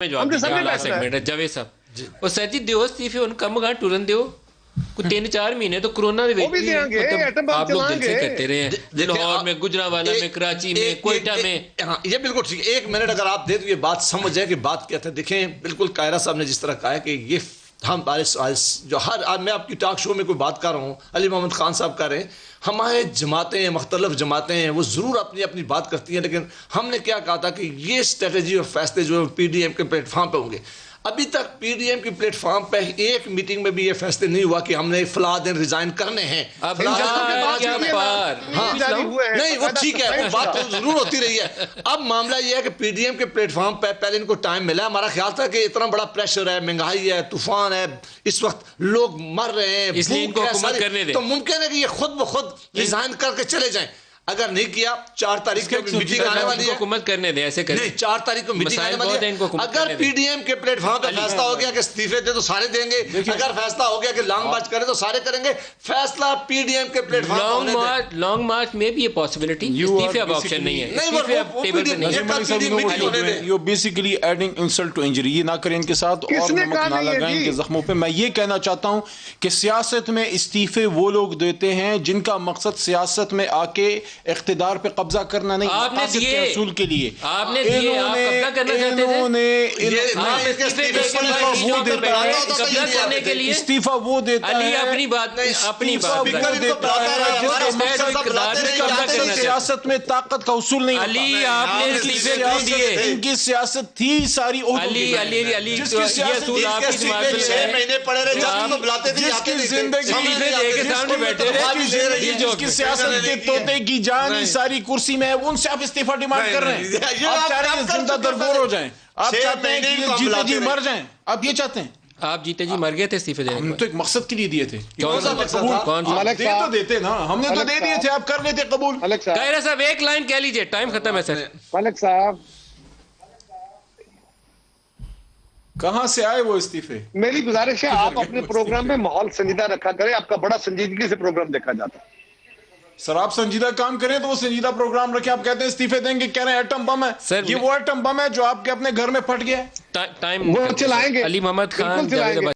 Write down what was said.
جاوید صاحب اور سر جی دیو استعفے ان کم گاں ٹورن دیو کوئی 3-4 مہینے تو کرونا دے وچ آپ لوگ دل سے کہتے رہے ہیں لاہور میں گجرانوالہ میں کراچی میں کوئٹہ میں یہ بالکل ٹھیک ہے. 1 منٹ اگر آپ دے تو یہ بات سمجھ جائے کہ بات کیا تھا. دیکھیں بالکل قاہرہ صاحب نے جس طرح کہا ہے کہ یہ ہم جو ہر میں آپ کی ٹاک شو میں کوئی بات کر رہا ہوں, علی محمد خان صاحب کر رہے ہیں, ہمارے جماعتیں مختلف جماعتیں ہیں وہ ضرور اپنی اپنی بات کرتی ہیں, لیکن ہم نے کیا کہا تھا کہ یہ اسٹریٹجی اور فیصلے جو پی ڈی ایم کے پلیٹ فارم پہ ہوں گے. ابھی تک پی ڈی ایم کی پلیٹ فارم پہ ایک میٹنگ میں بھی یہ فیصلے نہیں ہوا کہ ہم نے فلاں دن ریزائن کرنے ہیں. نہیں وہ ٹھیک ہے, وہ بات ضرور ہوتی رہی ہے. اب معاملہ یہ ہے کہ پی ڈی ایم کے پلیٹ فارم پہ پہلے ان کو ٹائم ملا. ہمارا خیال تھا کہ اتنا بڑا پریشر ہے, مہنگائی ہے, طوفان ہے, اس وقت لوگ مر رہے ہیں, اس لیے ان کو حکومت کرنے دیں, تو ممکن ہے کہ یہ خود بخود ریزائن کر کے چلے جائیں. اگر نہیں کیا 4 تاریخ کو میٹنگ آنے والی ہے, حکومت کرنے دیں, ایسے کریں. نہیں 4 تاریخ کو میٹنگ آنے والی ہے. اگر پی ڈی ایم کے پلیٹ فارم پہ فیصلہ ہو گیا کہ استعفے دے تو سارے دیں گے, اگر فیصلہ ہو گیا کہ لانگ مارچ کریں تو سارے کریں گے. فیصلہ پی ڈی ایم کے پلیٹ فارم پہ لانگ مارچ میں بھی یہ پاسبلٹی, استعفے اب آپشن نہیں ہے. You basically adding insult to injury. یہ نہ کریں ان کے ساتھ اور نمک نہ لگائیں ان کے زخموں پہ. میں یہ کہنا چاہتا ہوں کہ سیاست میں استعفے وہ لوگ دیتے ہیں جن کا مقصد سیاست میں آ کے اقتدار پہ قبضہ کرنا نہیں, آپ نے دیے حصول کے لیے. آپ نے دیے, آپ قبضہ کرنا چاہتے تھے. استعفیٰ وہ دیتا ہے, اپنی بات سیاست میں طاقت کا حصول نہیں. علی آپ نے استعفے کیوں دیے؟ ان کی سیاست تھی ساری علی جس کی سیاست آپ کی جماعت میں 6 مہینے پڑے رہے جب تو بلاتے تھے, جس کی زندگی جس کی سیاست کے طوطے کی جان ساری کرسی میں ہے, ان سے آپ استعفیٰ ڈیمانڈ کر رہے ہیں. آپ چاہ رہے ہیں زندہ درگور ہو جائیں, آپ چاہتے ہیں کہ جیتے جی مر جائیں, آپ یہ چاہتے ہیں. آپ جیتے جی مر گئے تھے استعفے دینے. ہم تو ایک مقصد کے لیے دیے تھے. کون سا دے تو دیتے نا, ہم نے تو دے دیے تھے, آپ کر لیتے قبول. قاہرہ صاحب ایک لائن کہہ لیجئے, ٹائم ختم ہے سر. ملک صاحب کہاں سے آئے وہ استعفے؟ میری گزارش ہے آپ اپنے پروگرام میں ماحول سنجیدہ رکھا کریں. آپ کا بڑا سنجیدگی سے پروگرام دیکھا جاتا ہے. سر آپ سنجیدہ کام کریں تو وہ سنجیدہ پروگرام رکھیں. آپ کہتے ہیں استعفے دیں گے, کہہ رہے ہیں ایٹم بم ہے. یہ وہ ایٹم بم ہے جو آپ کے اپنے گھر میں پھٹ گیا ہے. ٹائم وہ چلائیں گے, علی محمد خان.